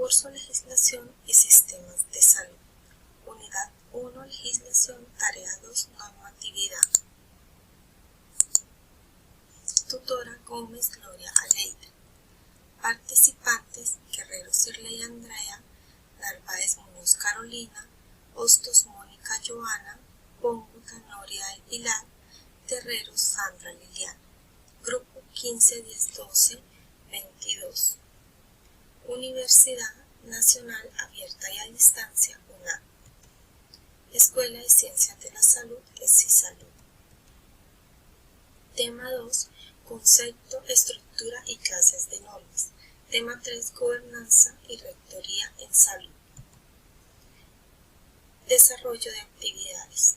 Curso Legislación y Sistemas de Salud. Unidad 1, Legislación, Tarea 2, Normatividad. Tutora Gómez Gloria Aleida. Participantes: Guerrero Cirley Andrea, Narváez Muñoz Carolina, Hostos Mónica Joana, Pónguta Noria El Pilar, Terreros Sandra Liliana. Grupo 15, 10, 12, 22. Universidad Nacional Abierta y a Distancia, UNAM. Escuela de Ciencias de la Salud, ESISalud. Tema 2. Concepto, estructura y clases de normas. Tema 3. Gobernanza y rectoría en salud. Desarrollo de actividades.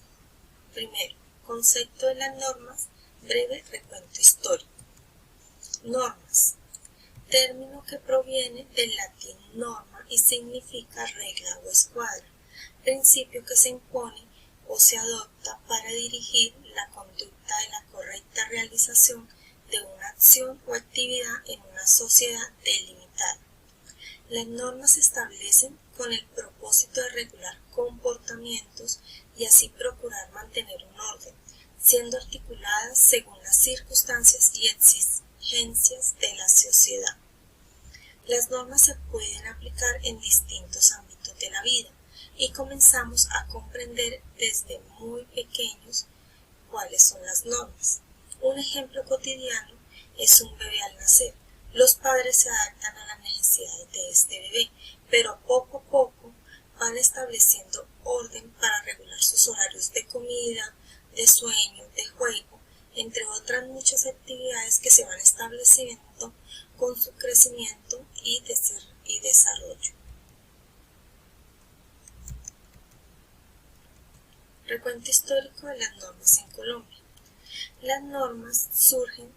Primero, concepto de las normas, breve recuento histórico. Normas. Término que proviene del latín norma y significa regla o escuadra, principio que se impone o se adopta para dirigir la conducta de la correcta realización de una acción o actividad en una sociedad delimitada. Las normas se establecen con el propósito de regular comportamientos y así procurar mantener un orden, siendo articuladas según las circunstancias y exigencias de la sociedad. Las normas se pueden aplicar en distintos ámbitos de la vida y comenzamos a comprender desde muy pequeños cuáles son las normas. Un ejemplo cotidiano es un bebé al nacer. Los padres se adaptan a las necesidades de este bebé, pero poco a poco van estableciendo orden para regular sus horarios de comida, de sueño, de juego, entre otras muchas actividades que se van estableciendo con su crecimiento y desarrollo. Recuento histórico de las normas en Colombia. Las normas surgen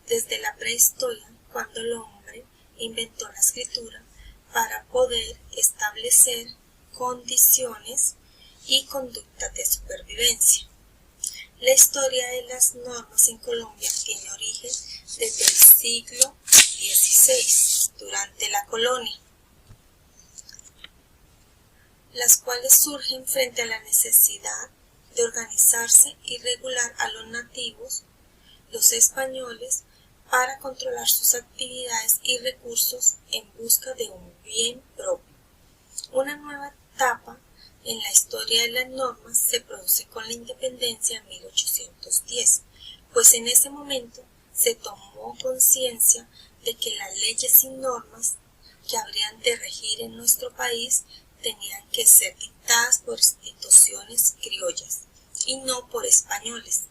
desde la prehistoria, cuando el hombre inventó la escritura para poder establecer condiciones y conductas de supervivencia. La historia de las normas en Colombia tiene origen desde el siglo XVI, durante la colonia, las cuales surgen frente a la necesidad de organizarse y regular a los nativos, los españoles, para controlar sus actividades y recursos en busca de un bien propio. Una nueva etapa en la historia de las normas se produce con la independencia en 1810, pues en ese momento se tomó conciencia de que las leyes y normas que habrían de regir en nuestro país tenían que ser dictadas por instituciones criollas y no por españoles.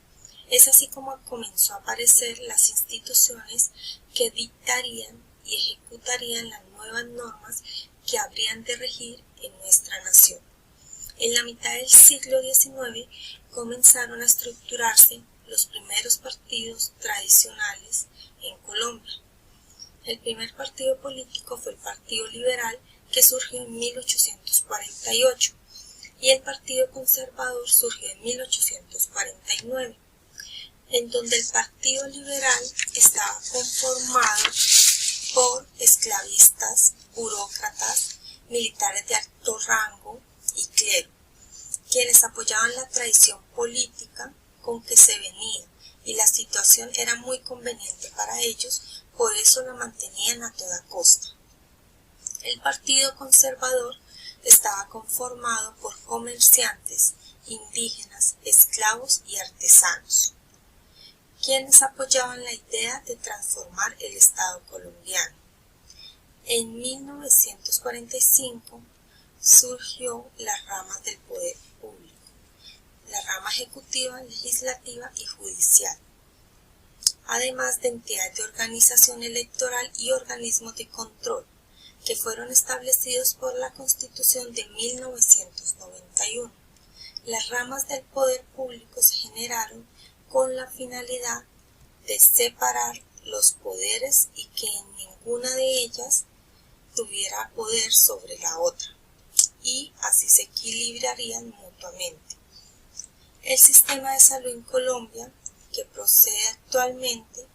Es así como comenzó a aparecer las instituciones que dictarían y ejecutarían las nuevas normas que habrían de regir en nuestra nación. En la mitad del siglo XIX comenzaron a estructurarse los primeros partidos tradicionales en Colombia. El primer partido político fue el Partido Liberal, que surgió en 1848, y el Partido Conservador surgió en 1849, en donde el Partido Liberal estaba conformado por esclavistas, burócratas, militares de alto rango y clero, quienes apoyaban la tradición política con que se venía, y la situación era muy conveniente para ellos, por eso la mantenían a toda costa. El Partido Conservador estaba conformado por comerciantes, indígenas, esclavos y artesanos, quienes apoyaban la idea de transformar el Estado colombiano. En 1945 surgió las ramas del poder público, la rama ejecutiva, legislativa y judicial, además de entidades de organización electoral y organismos de control, que fueron establecidos por la Constitución de 1991. Las ramas del poder público se generaron con la finalidad de separar los poderes y que ninguna de ellas tuviera poder sobre la otra, y así se equilibrarían mutuamente. El sistema de salud en Colombia, que procede actualmente,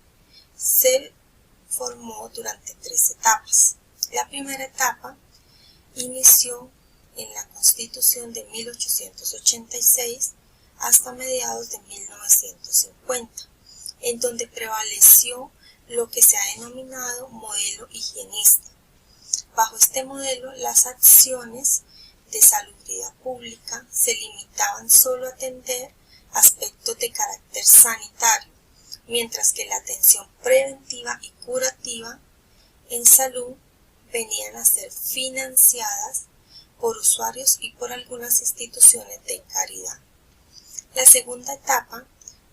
se formó durante 3 etapas. La primera etapa inició en la Constitución de 1886 hasta mediados de 1950, en donde prevaleció lo que se ha denominado modelo higienista. Bajo este modelo, las acciones de salubridad pública se limitaban solo a atender aspectos de carácter sanitario, mientras que la atención preventiva y curativa en salud venían a ser financiadas por usuarios y por algunas instituciones de caridad. La segunda etapa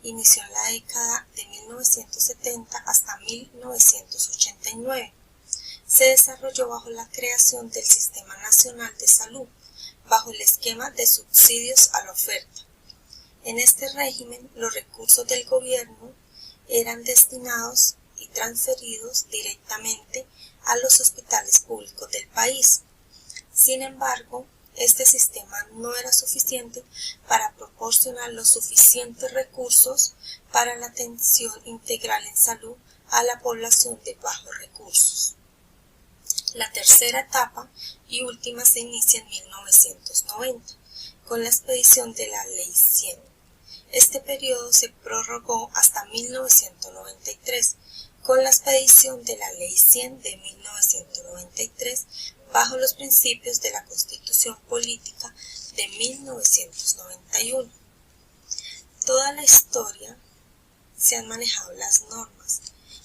inició en la década de 1970 hasta 1989. Se desarrolló bajo la creación del Sistema Nacional de Salud, bajo el esquema de subsidios a la oferta. En este régimen, los recursos del gobierno eran destinados y transferidos directamente a los hospitales públicos del país. Sin embargo, este sistema no era suficiente para proporcionar los suficientes recursos para la atención integral en salud a la población de bajos recursos. La tercera etapa y última se inicia en 1990, con la expedición de la Ley 100. Este periodo se prorrogó hasta 1993, con la expedición de la Ley 100 de 1993, bajo los principios de la Constitución Política de 1991. Toda la historia se han manejado las normas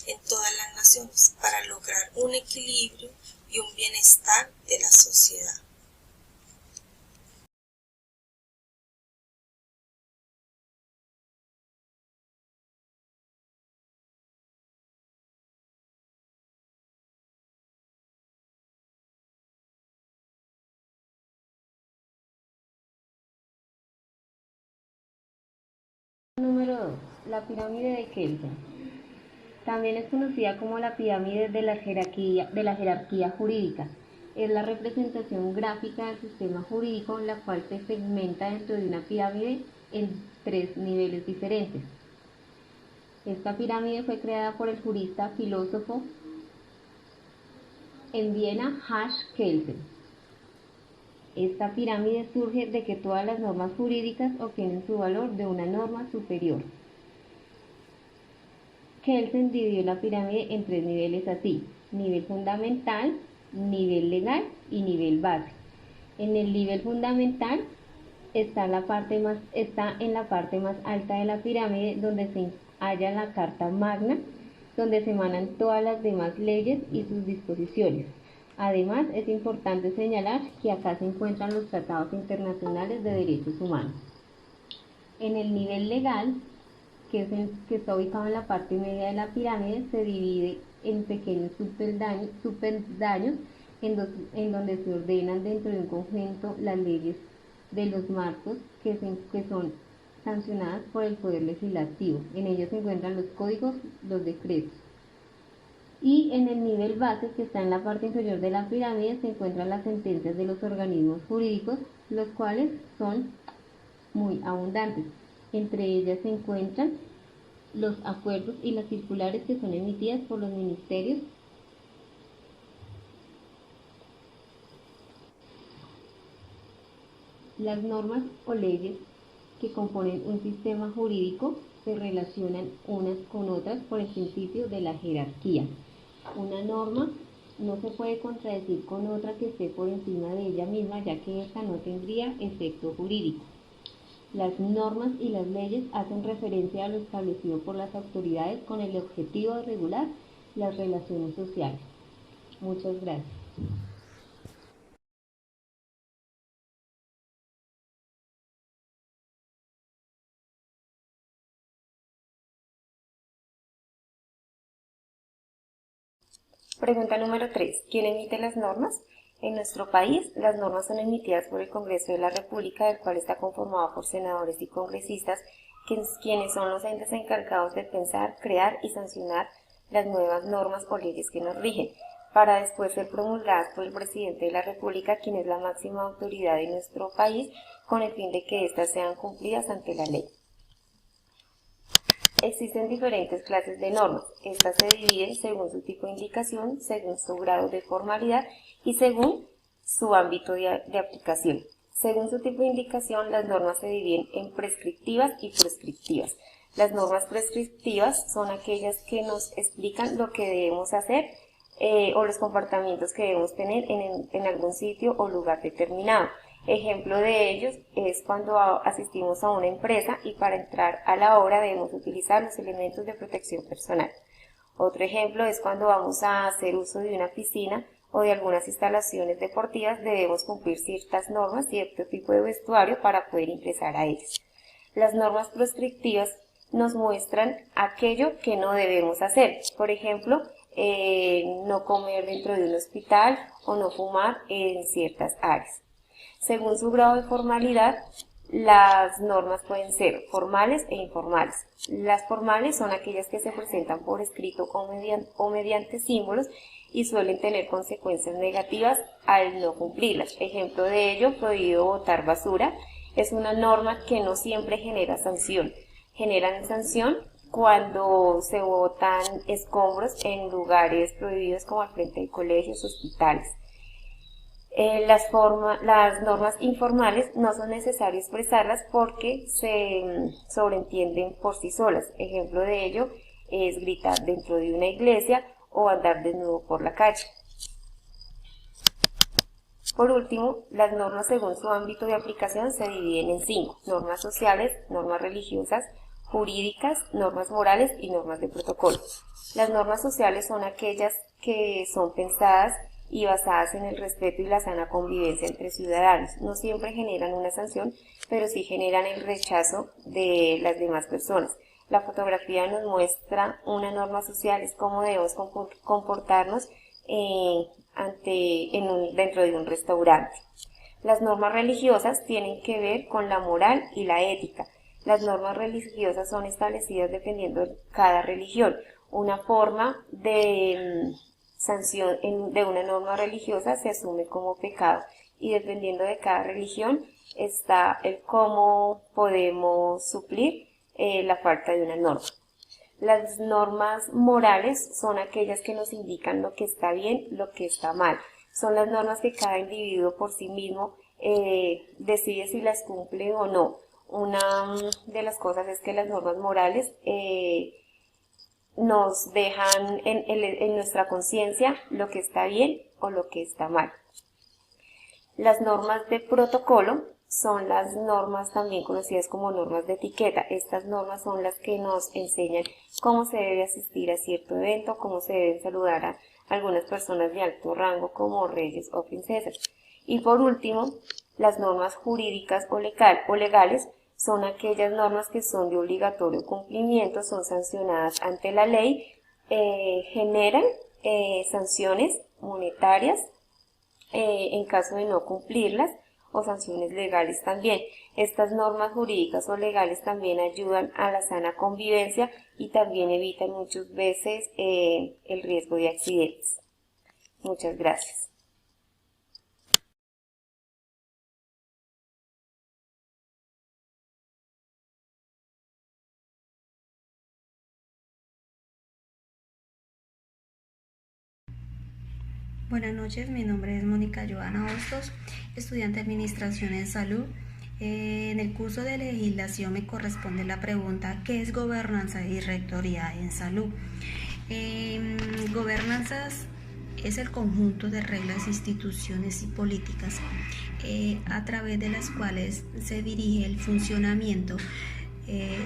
en todas las naciones para lograr un equilibrio y un bienestar de la sociedad. Número 2. La pirámide de Kelsen. También es conocida como la pirámide de la jerarquía jurídica. Es la representación gráfica del sistema jurídico, la cual se segmenta dentro de una pirámide en 3 niveles diferentes. Esta pirámide fue creada por el jurista filósofo en Viena, Hans Kelsen. Esta pirámide surge de que todas las normas jurídicas obtienen su valor de una norma superior. Kelsen dividió la pirámide en 3 niveles así: nivel fundamental, nivel legal y nivel base. En el nivel fundamental está en la parte más alta de la pirámide, donde se halla la Carta Magna, donde se emanan todas las demás leyes y sus disposiciones. Además, es importante señalar que acá se encuentran los tratados internacionales de derechos humanos. En el nivel legal, que está ubicado en la parte media de la pirámide, se divide en pequeños subpeldaños en donde se ordenan dentro de un conjunto las leyes de los marcos que son sancionadas por el Poder Legislativo. En ellos se encuentran los códigos, los decretos. Y en el nivel base, que está en la parte inferior de la pirámide, se encuentran las sentencias de los organismos jurídicos, los cuales son muy abundantes. Entre ellas se encuentran los acuerdos y las circulares que son emitidas por los ministerios Las normas o leyes que componen un sistema jurídico se relacionan unas con otras por el principio de la jerarquía. Una norma no se puede contradecir con otra que esté por encima de ella misma, ya que ésta no tendría efecto jurídico. Las normas y las leyes hacen referencia a lo establecido por las autoridades con el objetivo de regular las relaciones sociales. Muchas gracias. Pregunta número 3. ¿Quién emite las normas? En nuestro país, las normas son emitidas por el Congreso de la República, el cual está conformado por senadores y congresistas, quienes son los entes encargados de pensar, crear y sancionar las nuevas normas o leyes que nos rigen, para después ser promulgadas por el presidente de la República, quien es la máxima autoridad de nuestro país, con el fin de que éstas sean cumplidas ante la ley. Existen diferentes clases de normas. Estas se dividen según su tipo de indicación, según su grado de formalidad y según su ámbito de aplicación. Según su tipo de indicación, las normas se dividen en prescriptivas y prescriptivas. Las normas prescriptivas son aquellas que nos explican lo que debemos hacer o los comportamientos que debemos tener en algún sitio o lugar determinado. Ejemplo de ellos es cuando asistimos a una empresa y para entrar a la obra debemos utilizar los elementos de protección personal. Otro ejemplo es cuando vamos a hacer uso de una piscina o de algunas instalaciones deportivas, debemos cumplir ciertas normas, cierto tipo de vestuario para poder ingresar a ellas. Las normas prescriptivas nos muestran aquello que no debemos hacer. Por ejemplo, no comer dentro de un hospital o no fumar en ciertas áreas. Según su grado de formalidad, las normas pueden ser formales e informales. Las formales son aquellas que se presentan por escrito o mediante símbolos y suelen tener consecuencias negativas al no cumplirlas. Ejemplo de ello, prohibido botar basura, es una norma que no siempre genera sanción. Generan sanción cuando se botan escombros en lugares prohibidos como al frente de colegios, hospitales. Las normas informales no son necesario expresarlas porque se sobreentienden por sí solas. Ejemplo de ello es gritar dentro de una iglesia o andar desnudo por la calle. Por último, las normas según su ámbito de aplicación se dividen en 5: normas sociales, normas religiosas, jurídicas, normas morales y normas de protocolo. Las normas sociales son aquellas que son pensadas y basadas en el respeto y la sana convivencia entre ciudadanos. No siempre generan una sanción, pero sí generan el rechazo de las demás personas. La fotografía nos muestra una norma social, es cómo debemos comportarnos dentro de un restaurante. Las normas religiosas tienen que ver con la moral y la ética. Las normas religiosas son establecidas dependiendo de cada religión. Una forma de sanción de una norma religiosa se asume como pecado y dependiendo de cada religión está el cómo podemos suplir la falta de una norma. Las normas morales son aquellas que nos indican lo que está bien, lo que está mal. Son las normas que cada individuo por sí mismo decide si las cumple o no. Una de las cosas es que las normas morales nos dejan en nuestra conciencia lo que está bien o lo que está mal. Las normas de protocolo son las normas también conocidas como normas de etiqueta. Estas normas son las que nos enseñan cómo se debe asistir a cierto evento, cómo se deben saludar a algunas personas de alto rango como reyes o princesas. Y por último, las normas jurídicas o legales son aquellas normas que son de obligatorio cumplimiento, son sancionadas ante la ley, generan sanciones monetarias en caso de no cumplirlas o sanciones legales también. Estas normas jurídicas o legales también ayudan a la sana convivencia y también evitan muchas veces el riesgo de accidentes. Muchas gracias. Buenas noches, mi nombre es Mónica Joana Hostos, estudiante de Administración en Salud. En el curso de legislación me corresponde la pregunta: ¿qué es gobernanza y rectoría en salud? Gobernanzas es el conjunto de reglas, instituciones y políticas a través de las cuales se dirige el funcionamiento.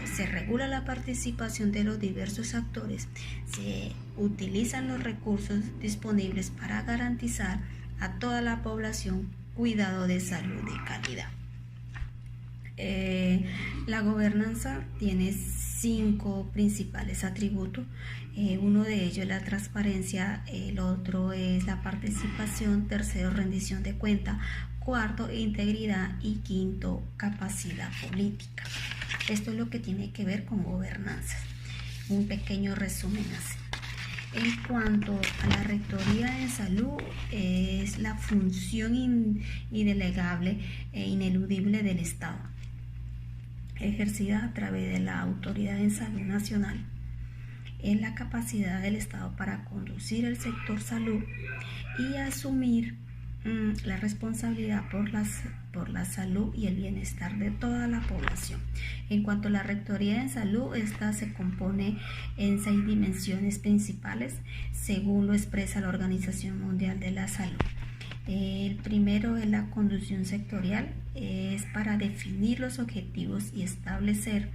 Se regula la participación de los diversos actores, se utilizan los recursos disponibles para garantizar a toda la población cuidado de salud de calidad. La gobernanza tiene 5 principales atributos. Uno de ellos es la transparencia, el otro es la participación, tercero rendición de cuenta, cuarto integridad y quinto capacidad política. Esto es lo que tiene que ver con gobernanza. Un pequeño resumen así. En cuanto a la rectoría en salud, es la función indelegable e ineludible del Estado, ejercida a través de la Autoridad en Salud Nacional. Es la capacidad del Estado para conducir el sector salud y asumir la responsabilidad por la salud y el bienestar de toda la población. En cuanto a la Rectoría en Salud, esta se compone en 6 dimensiones principales, según lo expresa la Organización Mundial de la Salud. El primero es la conducción sectorial, es para definir los objetivos y establecer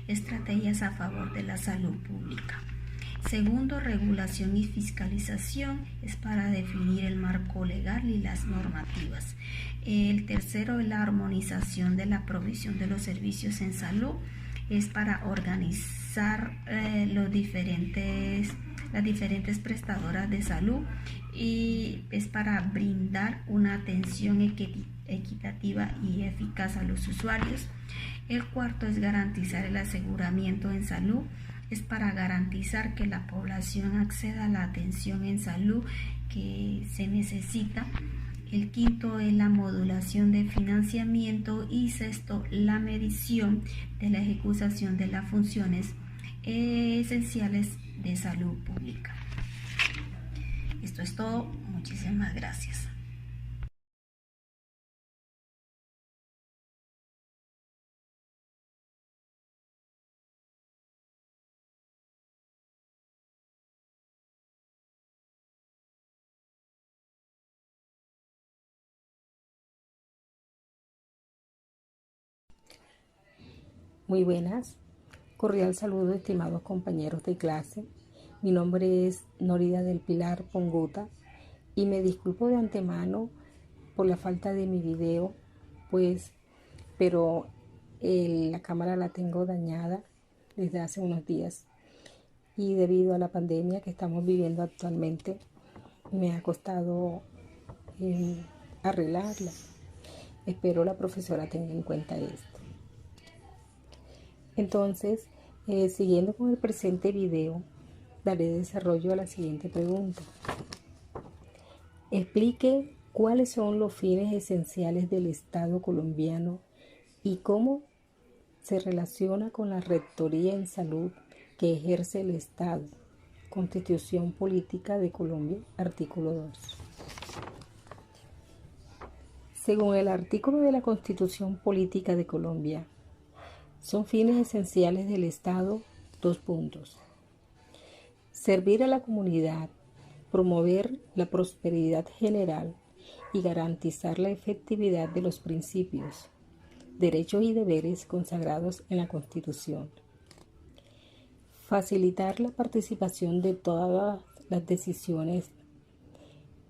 estrategias a favor de la salud pública. Segundo, regulación y fiscalización, es para definir el marco legal y las normativas. El tercero es la armonización de la provisión de los servicios en salud, es para organizar las diferentes prestadoras de salud y es para brindar una atención equitativa y eficaz a los usuarios. El cuarto es garantizar el aseguramiento en salud, es para garantizar que la población acceda a la atención en salud que se necesita. El quinto es la modulación de financiamiento y sexto, la medición de la ejecución de las funciones esenciales de salud pública. Esto es todo. Muchísimas gracias. Muy buenas, cordial saludo estimados compañeros de clase. Mi nombre es Norida del Pilar Ponguta y me disculpo de antemano por la falta de mi video, pero la cámara la tengo dañada desde hace unos días y debido a la pandemia que estamos viviendo actualmente me ha costado arreglarla. Espero la profesora tenga en cuenta esto. Entonces, siguiendo con el presente video, daré desarrollo a la siguiente pregunta. Explique cuáles son los fines esenciales del Estado colombiano y cómo se relaciona con la Rectoría en Salud que ejerce el Estado. Constitución Política de Colombia, artículo 2. Según el artículo de la Constitución Política de Colombia, son fines esenciales del Estado, 2 puntos. Servir a la comunidad, promover la prosperidad general y garantizar la efectividad de los principios, derechos y deberes consagrados en la Constitución. Facilitar la participación de todas las decisiones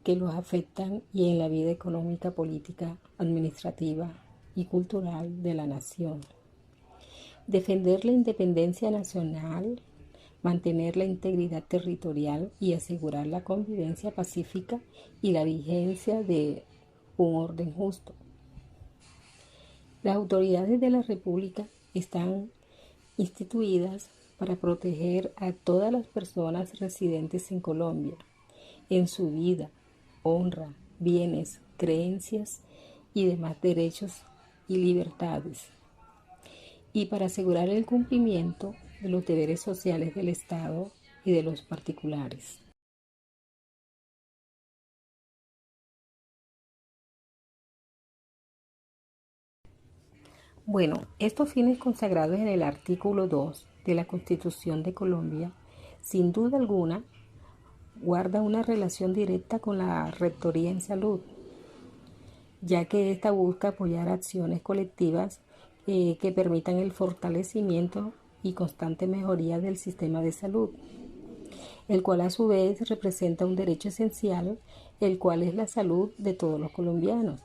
que los afectan y en la vida económica, política, administrativa y cultural de la nación. Defender la independencia nacional, mantener la integridad territorial y asegurar la convivencia pacífica y la vigencia de un orden justo. Las autoridades de la República están instituidas para proteger a todas las personas residentes en Colombia, en su vida, honra, bienes, creencias y demás derechos y libertades, y para asegurar el cumplimiento de los deberes sociales del Estado y de los particulares. Bueno, estos fines consagrados en el artículo 2 de la Constitución de Colombia, sin duda alguna, guarda una relación directa con la Rectoría en Salud, ya que ésta busca apoyar acciones colectivas que permitan el fortalecimiento y constante mejoría del sistema de salud, el cual a su vez representa un derecho esencial, el cual es la salud de todos los colombianos.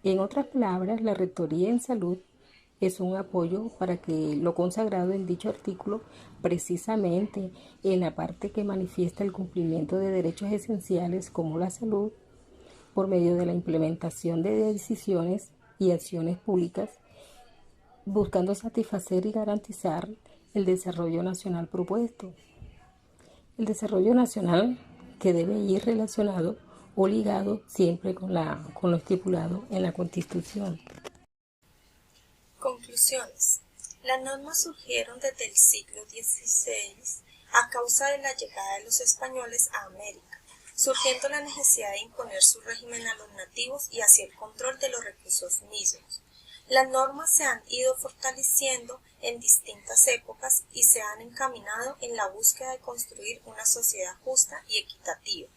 En otras palabras, la Rectoría en Salud es un apoyo para que lo consagrado en dicho artículo, precisamente en la parte que manifiesta el cumplimiento de derechos esenciales como la salud, por medio de la implementación de decisiones y acciones públicas, buscando satisfacer y garantizar el desarrollo nacional propuesto. El desarrollo nacional que debe ir relacionado o ligado siempre con lo estipulado en la Constitución. Conclusiones. Las normas surgieron desde el siglo XVI a causa de la llegada de los españoles a América. surgiendo la necesidad de imponer su régimen a los nativos y así el control de los recursos mismos. Las normas se han ido fortaleciendo en distintas épocas y se han encaminado en la búsqueda de construir una sociedad justa y equitativa.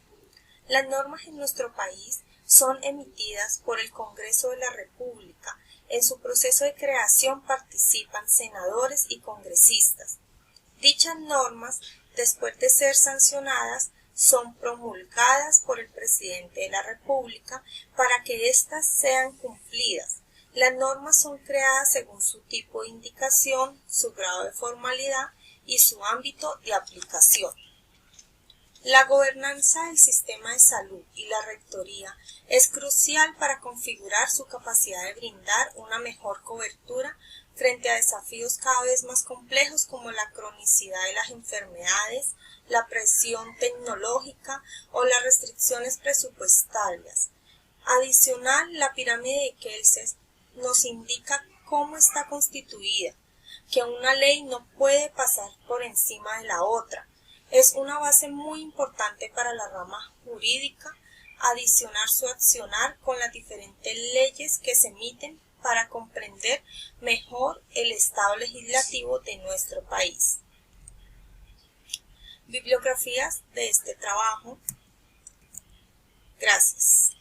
Las normas en nuestro país son emitidas por el Congreso de la República. En su proceso de creación participan senadores y congresistas. Dichas normas, después de ser sancionadas, son promulgadas por el presidente de la República para que éstas sean cumplidas. Las normas son creadas según su tipo de indicación, su grado de formalidad y su ámbito de aplicación. La gobernanza del sistema de salud y la rectoría es crucial para configurar su capacidad de brindar una mejor cobertura frente a desafíos cada vez más complejos como la cronicidad de las enfermedades, la presión tecnológica o las restricciones presupuestarias. Adicional, la pirámide de Kelsen nos indica cómo está constituida, que una ley no puede pasar por encima de la otra. Es una base muy importante para la rama jurídica adicionar su accionar con las diferentes leyes que se emiten para comprender mejor el estado legislativo de nuestro país. Bibliografías de este trabajo. Gracias.